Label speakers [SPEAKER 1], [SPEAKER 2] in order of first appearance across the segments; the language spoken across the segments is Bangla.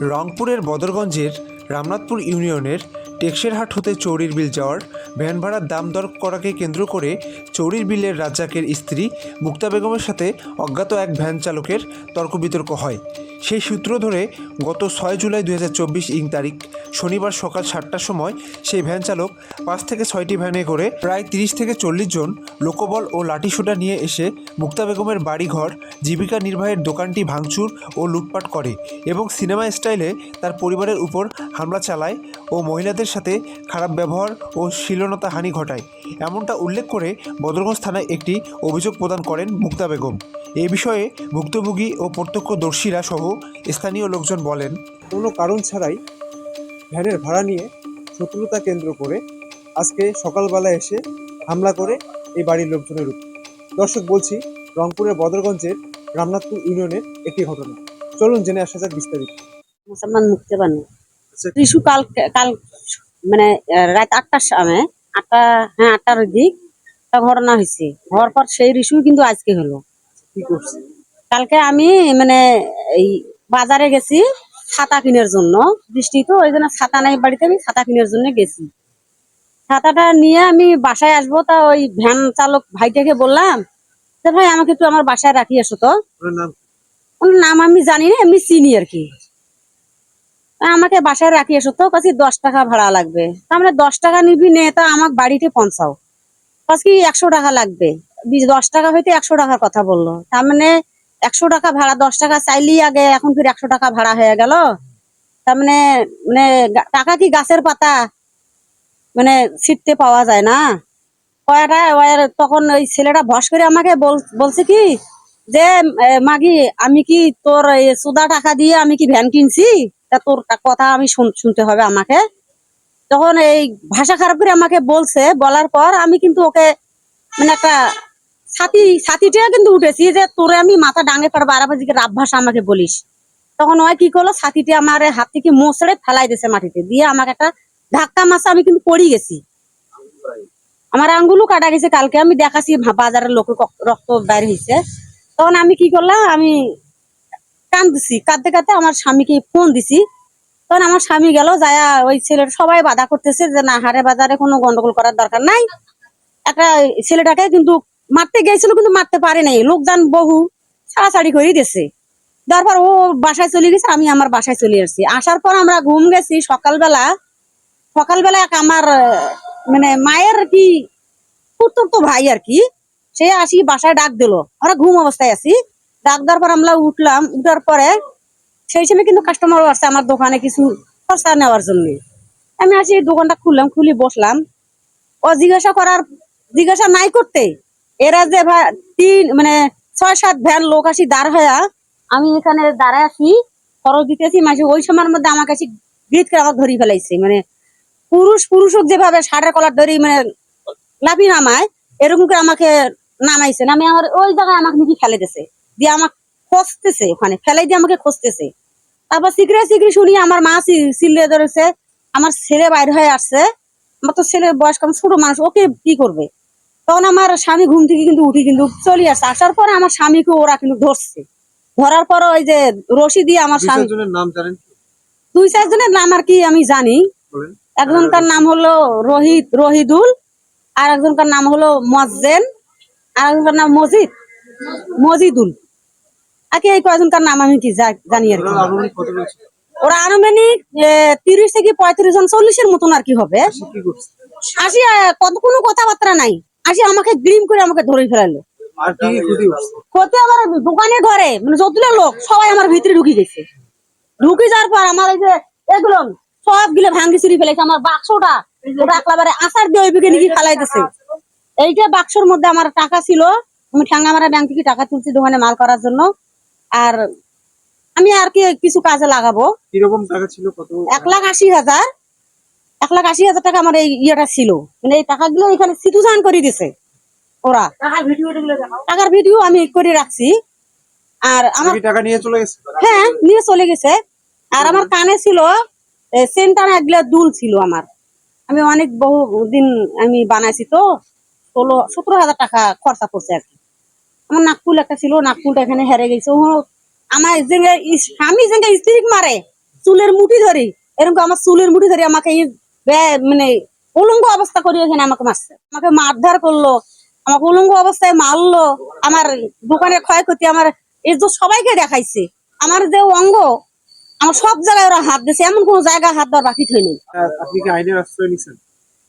[SPEAKER 1] রংপুরের বদরগঞ্জের রামনাথপুর ইউনিয়নের টেকসেরহাট হতে চৌরির বিল যাওয়ার ভ্যান ভাড়ার দাম দর করাকে কেন্দ্র করে চৌরির বিলের রাজ্জাকের স্ত্রী মুক্তা বেগমের সাথে অজ্ঞাত এক ভ্যান চালকের তর্ক বিতর্ক হয়। সেই সূত্র ধরে গত 6 জুলাই 2024 তারিখ শনিবার সকাল 7টার সময় সেই ভ্যান চালক 5 থেকে 6টি ভ্যানে করে প্রায় 30 থেকে 40 জন লোকবল ও লাঠিসোঁটা নিয়ে এসে মুক্তা বেগমের বাড়িঘর, জীবিকা নির্বাহের দোকানটি ভাঙচুর ও লুটপাট করে এবং সিনেমা স্টাইলে তার পরিবারের উপর হামলা চালায় ও মহিলাদের সাথে খারাপ ব্যবহার ও শ্লীলতাহানি ঘটায়, এমনটা উল্লেখ করে বদরগঞ্জ থানায় একটি অভিযোগ প্রদান করেন মুক্তা বেগম। এ বিষয়ে ভুক্তভোগী ও প্রত্যক্ষদর্শীরা সহ স্থানীয় লোকজন বলেন,
[SPEAKER 2] কোনো কারণ ছাড়াই ভ্যানের ভাড়া নিয়ে শত্রুতা কেন্দ্র করে আজকে সকালবেলা এসে হামলা করে এই বাড়ির লোকজনের উপর। দর্শক, বলছি রংপুরের বদরগঞ্জের রামনাথপুর ইউনিয়নের একটি ঘটনা। চলুন জেনে আসা যাক বিস্তারিত।
[SPEAKER 3] মুসলমান মুক্তি বানু
[SPEAKER 2] আচ্ছা,
[SPEAKER 3] রিশু কাল কাল মানে রাত 8টার সময় 8টার দিক একটা ঘটনা হয়েছে। হওয়ার পর সেই রিশু কিন্তু আজকে হলো।
[SPEAKER 2] কি করছে?
[SPEAKER 3] কালকে আমি মানে এই বাজারে গেছি ছাতা কিনার জন্য, বৃষ্টি তো ওই জন্য ছাতা নাই বাড়িতে, আমি ছাতা কিনার জন্য গেছি। ছাতাটা নিয়ে আমি বাসায় আসবো, তা ওই ভ্যান চালক ভাইটাকে বললাম যে ভাই আমাকে একটু আমার বাসায় রাখি আসো তো।
[SPEAKER 2] ওনার নাম?
[SPEAKER 3] ওর নাম আমি জানি না, এমনি চিনি আর কি। আমাকে বাসায় রাখি এসো তো, কাছে 10 টাকা ভাড়া লাগবে। তার মানে 10 টাকা নিবি নে, তা আমার বাড়িতে পৌঁছাও, কাছে 100 টাকা লাগবে। 10 টাকা হইতে 100 টাকার কথা বললো। তার মানে 100 টাকা ভাড়া, 10 টাকা চাইলি আগে, এখন ফির 100 টাকা ভাড়া হয়ে গেল। তার মানে মানে টাকা কি গাছের পাতা, মানে ছিটতে পাওয়া যায় না কয়টা। তখন ওই ছেলেটা ভস করে আমাকে বলছে কি যে মাগি আমি কি তোর সুদা টাকা দিয়ে আমি কি ভ্যান কিনছি, তা তোর কথা আমি শুনতে হবে আমাকে। তখন এই ভাষা খারাপ করে আমাকে বলছে, বলার পর আমি কিন্তু ওকে মানে একটা ছাতিটা কিন্তু উঠেছি যে তোরে আমি মাথা ডাঙে পারবো, আর আবার রাব ভাষা আমাকে বলিস। তখন ওই কি করলো, ছাতিটা আমার হাত থেকে মোচড়ে ফেলাই দিয়েছে মাটিতে, দিয়ে আমাকে একটা ধাক্কা মারছে। আমি কিন্তু পড়ে গেছি, আমার আঙ্গুলও কাটা গেছে। কালকে আমি দেখাছি বাজারের লোকে রক্ত বাইর হয়েছে। তখন আমি কি করলাম, আমি কাঁদছি, কাঁদতে কাঁদতে আমার স্বামীকে ফোন দিছি। তখন আমার স্বামী গেল, যায় ওই ছেলের সবাই বাধা করতেছে যে না, হারে বাজারে কোনো গন্ডগোল করার দরকার নাই। একটা ছেলেটাকে কিন্তু মারতে গেছিল, কিন্তু মারতে পারে নাই, লোকজন বহু ছাড়াছাড়ি করে দিয়েছে। তারপর ও বাসায় চলে গেছে, আমি আমার বাসায় চলে আসছি। আসার পর আমরা ঘুম গেছি সকালবেলা আমার মানে মায়ের কি পুত্র তো ভাই আর কি, সে আসি বাসায় ডাক দিল। আমরা ঘুম অবস্থায় আছি, ডাক দেওয়ার পর আমরা উঠলাম। উঠার পরে সেই সময় কিন্তু কাস্টমারও আসছে আমার দোকানে কিছু খরচা নেওয়ার জন্য। আমি আসি দোকানটা খুললাম, খুলি বসলাম। ও জিজ্ঞাসা নাই করতে এরা যে মানে 6-7 ভ্যান লোক আসি দাঁড় হইয়া, আমি এখানে দাঁড়ায় আছি খরচ দিতেছি মাসে। ওই সময়ের মধ্যে আমার কাছে গিট করে আমাকে ধরি ফেলাইছে। মানে পুরুষ যেভাবে ষাটের কলার ধরি মানে লাফি নামায়, এরকম করে আমাকে নামাইছে। নামে আমার ওই জায়গায় আমাকে নাকি ফেলে দিয়েছে, দিয়ে আমাকে খুঁজতেছে, ওখানে ফেলাই দিয়ে আমাকে খুঁজতেছে। তারপর সিগড়ে শুনি আমার মা চিল্লিয়ে ধরেছে, আমার ছেলে বাইরে হয়ে আসছে। আমার তো ছেলের বয়স কম, ছোট মানুষ, ওকে কি করবে। তখন আমার স্বামী ঘুম থেকে কিন্তু উঠি কিন্তু চলে আসছে। আসার পরে আমার স্বামীকে ওরা কিন্তু ধরছে। ধরার পর ওই যে রশি দিয়ে আমার স্বামী,
[SPEAKER 2] নাম জানেন?
[SPEAKER 3] 2-4 জনের নাম আর কি আমি জানি। একজনকার নাম হলো রহিদুল, আর একজনকার নাম হলো মজ্জেন, আর একজনকার নাম মজিদুল। আর কি এই কয়জনকার নাম আমি কি জানি আর কি। ওরা আনুমানিক 30 থেকে 35 জন, 40-এর মতন আর কি হবে। আসি কত কোনো কথাবার্তা নাই, আসি আমাকে গ্রিম করে আমাকে ধরে ফেলালো। ক্ষতি আমার দোকানে ঘরে মানে যতগুলো লোক সবাই আমার ভিতরে ঢুকে গেছে। ঢুকে যাওয়ার পর আমার এই যে এগুলো সবগুলো ভাঙ্গি চুরি ফেলেছে। আমার বাক্সটা ওটা একেবারে আচার দিয়ে ওইদিকে নিয়ে ফেলাই দিছে। এইটা বাক্সর মধ্যে আমার টাকা ছিল, আমি ঠাঙ্গামারা ব্যাংক থেকে টাকা তুলছি দোকানে মাল করার জন্য। আর আমি আর কি কিছু কাজে লাগাবো।
[SPEAKER 2] কিরকম টাকা ছিল? কত?
[SPEAKER 3] 1,80,000 1,80,000 টাকা আমার এই ইয়েটা ছিল। মানে এই টাকাগুলো এখানে সিটুজান করে দিছে ওরা। টাকার ভিডিও আমি করে রাখছি। আর আমার
[SPEAKER 2] টাকা নিয়ে চলে গেছে?
[SPEAKER 3] হ্যাঁ, নিয়ে চলে গেছে। আর আমার কানে ছিল সেন্টার এগুলা দুল ছিল আমার। আমি অনেক বহু দিন আমি বানাইছি তো, 17,000 টাকা খরচা করছে আর কি। আমার নাকফুল একটা ছিল, নাকফুলটা এখানে হেরে গেছে। আমার স্বামী যে স্ত্রী মারে চুলের মুঠি ধরি, এরকম আমার চুলের মুঠি ধরি আমাকে মানে উলঙ্গ অবস্থা করি এখানে আমাকে মারছে, আমাকে মারধর করলো, আমাকে উলঙ্গ অবস্থায় মারলো, আমার দোকানের ক্ষয়ক্ষতি আমার এই যে সবাইকে দেখাইছে, আমার যে অঙ্গ আমার সব জায়গায় ওরা হাত দিয়েছে, এমন কোন জায়গায় হাত দেওয়ার বাকি থইনি।
[SPEAKER 2] আপনি কি আইনের আশ্রয় নিছেন?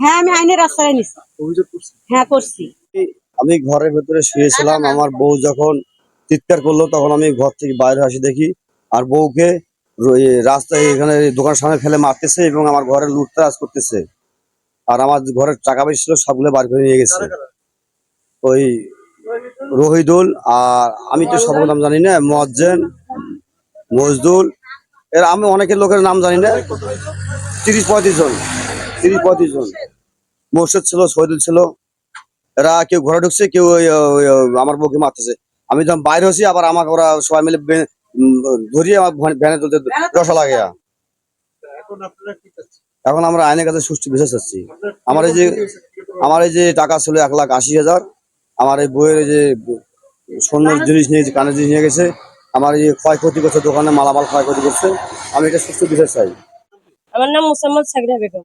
[SPEAKER 3] হ্যাঁ আমি আইনের রাস্তায় নিচ্ছি।
[SPEAKER 2] অভিযোগ করছেন?
[SPEAKER 3] হ্যাঁ করছি।
[SPEAKER 4] আমি ঘরের ভেতরে শুয়েছিলাম, আমার বউ যখন চিৎকার করলো তখন আমি ঘর থেকে বাইরে আসি, দেখি আর বউকে রাস্তায় এখানে দোকানের সামনে ফেলে মারতেছে এবং আমার ঘরে লুটতরাজ করতেছে। আর আমার ঘরের টাকা পয়সা ছিল সবগুলো বার করে নিয়ে গেছে। ওই রহিদুল, আর আমি তো সবার নাম জানি না, মজ্জেন, মজদুল, এরা আমি অনেকের লোকের নাম জানি না। 30-35 জন, 30-35 জন। মোর্শেদ ছিল, শহীদুল ছিল। এরা কেউ ঘরে ঢুকছে, কেউ আমার বউকে মারতেছে। আমি যখন বাইরে হচ্ছি আবার আমাকে ওরা সবাই মিলে ধরিয়ে আমার ভ্যানে তুলতে রসা লাগে।
[SPEAKER 2] এখন আপনারা কি চাচ্ছেন?
[SPEAKER 4] এখন আমরা আইনের কাছে সুষ্ঠু বিচার চাচ্ছি। আমার এই যে টাকা ছিল 1,80,000, আমার এই বইয়ের যে স্বর্ণের জিনিস নিয়ে কানের জিনিস নিয়ে গেছে, আমার এই ক্ষয়ক্ষতি করছে, দোকানে মালামাল ক্ষয়ক্ষতি করছে, আমি এটা সুষ্ঠু বিচার চাই।
[SPEAKER 5] আমার নাম মুসাম্মদ সাকিরা বেগম।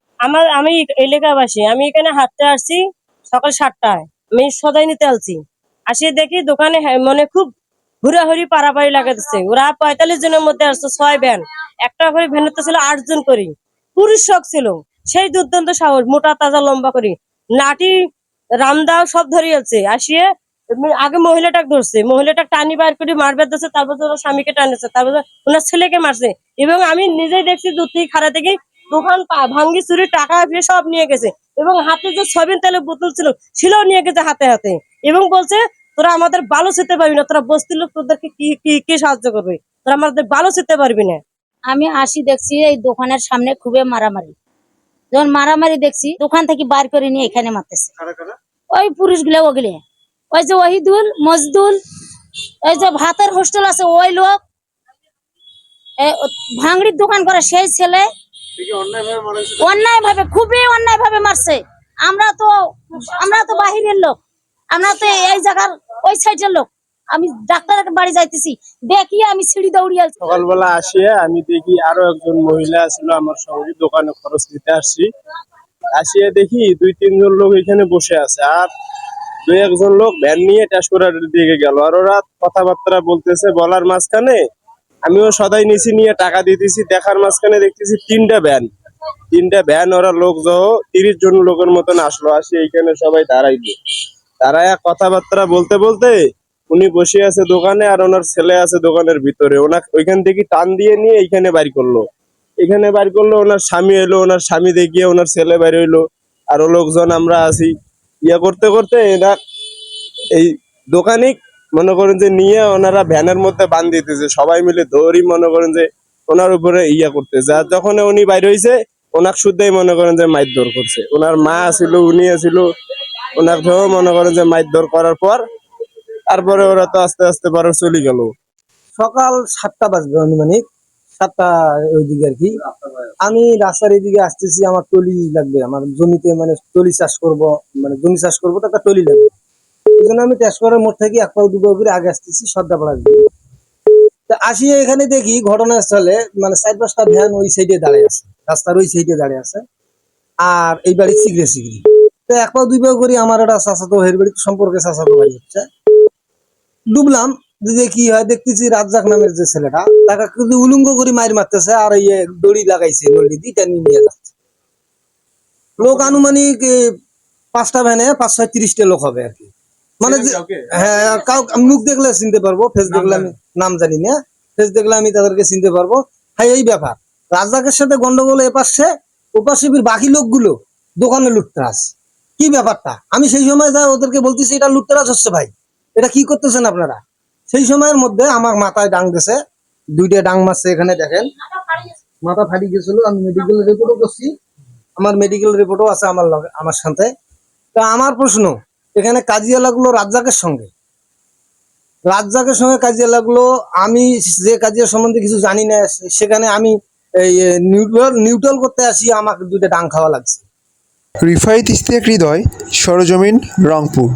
[SPEAKER 5] আমি এলাকাবাসী, আমি এখানে হাঁটতে আসছি সকাল 7টায়, আমি সদাই নিতে আসছি, আসি দেখি দোকানে মানে খুব হুড়াহুড়ি পাড়াপাড়ি লাগাতেছে। ওরা 45 জনের মধ্যে আসছে, 6 ভ্যান, একটা করে ভ্যানেতে ছিল 8 জন করি, পুরুষ শখ ছিল, সেই দুর্দান্ত সাহস, মোটা তাজা লম্বা করি, লাঠি রামদাও সব ধরিয়ে আছে। আসিয়ে আগে মহিলাটাকে ধরছে, মহিলাটা টানি বাইর করে মারবে ধরছে, তারপর ওর স্বামীকে টানেছে, তারপর ওনার ছেলেকে মারছে। এবং আমি নিজেই দেখছি দূর থেকে খাড়া থেকে দোকান ভাঙ্গি চুরি টাকা ফিরে সব নিয়ে গেছে, এবং হাতে যে 6 তেলের বোতল ছিল সেটাও নিয়ে গেছে হাতে হাতে, এবং বলছে তোরা আমাদের ভালো খেতে পারবি না, তোরা বস্তির লোক, তোদেরকে কি কি কি সাহায্য করবে, তোরা আমাদের ভালো খেতে পারবি না।
[SPEAKER 6] আমি আসি দেখছি এই দোকানের সামনে খুবই মারামারি, যখন মারামারি দেখছি দোকান থেকে বার করে নিয়ে এখানে মারতেছে।
[SPEAKER 2] কারা কারা?
[SPEAKER 6] ওই পুরুষগুলো ওগুলো, ওই যে ওহিদুল, মজদুল, ওই যে ভাতের হোস্টেল আছে ওই লোক, ভাঙড়ির দোকান করে সেই ছেলে,
[SPEAKER 2] দেখি অন্যায়ভাবে মারা হয়েছে।
[SPEAKER 6] অন্যায় ভাবে, খুবই অন্যায় ভাবে মারছে। আমরা তো বাহিরের লোক, আমরা তো এই জায়গার ওই সাইডের লোক। আমি ডাক্তারের বাড়ি যাইতেছি, দেখি আমি সিঁড়ি দৌড়িয়ে
[SPEAKER 7] সকালবেলা আসিয়ে আমি দেখি আরো একজন মহিলা ছিল আমার সঙ্গে, দোকানে খরচ দিতে আসছি, আসিয়ে দেখি 2-3 জন লোক এখানে বসে আছে, আর 2-1 লোক ভ্যান নিয়ে ট্যাসকোরার দিকে গেল, আর ওরা কথাবার্তা বলতেছে। বলার মাঝখানে আমিও সদাই নিচে নিয়ে টাকা দিতেছি, দেখার মাঝখানে দেখতেছি 3টা ভ্যান ওরা লোক সহ 30 জন লোকের মতন আসলো, আসি এইখানে সবাই দাঁড়াইলো। দাঁড়ায় কথাবার্তা বলতে বলতে উনি বসে আছে দোকানে, আর ওনার ছেলে আছে দোকানের ভিতরে, ওনাকে ওইখান থেকে টান দিয়ে নিয়ে এইখানে বাড়ি করলো। ওনার স্বামী এলো, ওনার স্বামী দেখিয়ে ওনার ছেলে বাইরে হইলো, আরো লোকজন আমরা আছি। করতে করতে এরা এই দোকানি মনে করেন যে নিয়ে ওনারা ভ্যানের মধ্যে বান্ধ দিতেছে, সবাই মিলে ধরি মনে করেন যে ওনার উপরে করতেছে। আর যখন উনি বাইরে হয়েছে ওনাকে শুদ্ধই মনে করেন যে মারধর করছে, ওনার মা ছিল, উনি ছিল, ওনাকে মনে করেন যে মারধর করার পর তারপরে ওরা তো আস্তে আস্তে পরে চলে গেল।
[SPEAKER 8] সকাল 7টা বাজবে আনুমানিক, 7টা ওইদিকে আর কি। আমি রাস্তার এদিকে আসতেছি, আমার টলি লাগবে, আমার জমিতে মানে টলি চাষ করব, মানে জমি চাষ করবো তো একটা টলি লাগবে। এই জন্য আমি ট্যাসকোরার মোড় থেকে 1 পাও 2 পাও করে আগে আসতেছি সর্দাপাড়া দিকে। তা আসিয়ে এখানে দেখি ঘটনাস্থলে মানে 4-5টা ভ্যান ওই সাইডে দাঁড়িয়ে আছে, রাস্তার ওই সাইডে দাঁড়িয়ে আছে, আর এই বাড়ি সিগড়ি। তো 1 পাও 2 পাও করে আমার একটা চাচাতো ভাইয়ের বাড়ি, সম্পর্কে চাচাতো ভাই হচ্ছে, ডুবলাম। যে কি হয় দেখতেছি রাজ্জাক নামের যে ছেলেটা, তাকে কিন্তু উলঙ্গ করে মার মারতেছে, আর এই দড়ি লাগাইছে, নড়ি দিটা নিয়ে যাচ্ছে। লোক আনুমানিক 5টা ভ্যানে 5-6-30টা লোক হবে আর কি। মানে হ্যাঁ, মুখ দেখলে চিনতে পারবো, ফেস দেখলে আমি নাম জানি না, ফেস দেখলে আমি তাদেরকে চিনতে পারবো। হ্যাঁ এই ব্যাপার, রাজ্জাকের সাথে গন্ডগোল এপাশে, ওপাশে বাকি লোকগুলো দোকানে লুটতরাজ। কি ব্যাপারটা আমি সেই সময় যা ওদেরকে বলতেছি, এটা লুটতরাজ হচ্ছে ভাই, এটা কি করতেছেন আপনারা। সেই সময়ের মধ্যে আমার মাথায় ডাং দিয়েছে, 2টা ডাং মারছে, এখানে দেখেন মাথা ফাটি গেছিল। আমি মেডিকেল রিপোর্টও করছি, আমার মেডিকেল রিপোর্টও আছে আমার সাথে। তা আমার প্রশ্ন, এখানে কাজিয়া লাগলো রাজ্জাকের সঙ্গে কাজিয়া লাগলো। আমি যে কাজিয়া সম্বন্ধে কিছু জানি না, সেখানে আমি এই নিউট্রাল করতে আসি, আমাকে 2টা ডাং খাওয়া লাগছে।
[SPEAKER 1] রিফাইত ইশতিয়াক হৃদয়, সরজমিন, রংপুর।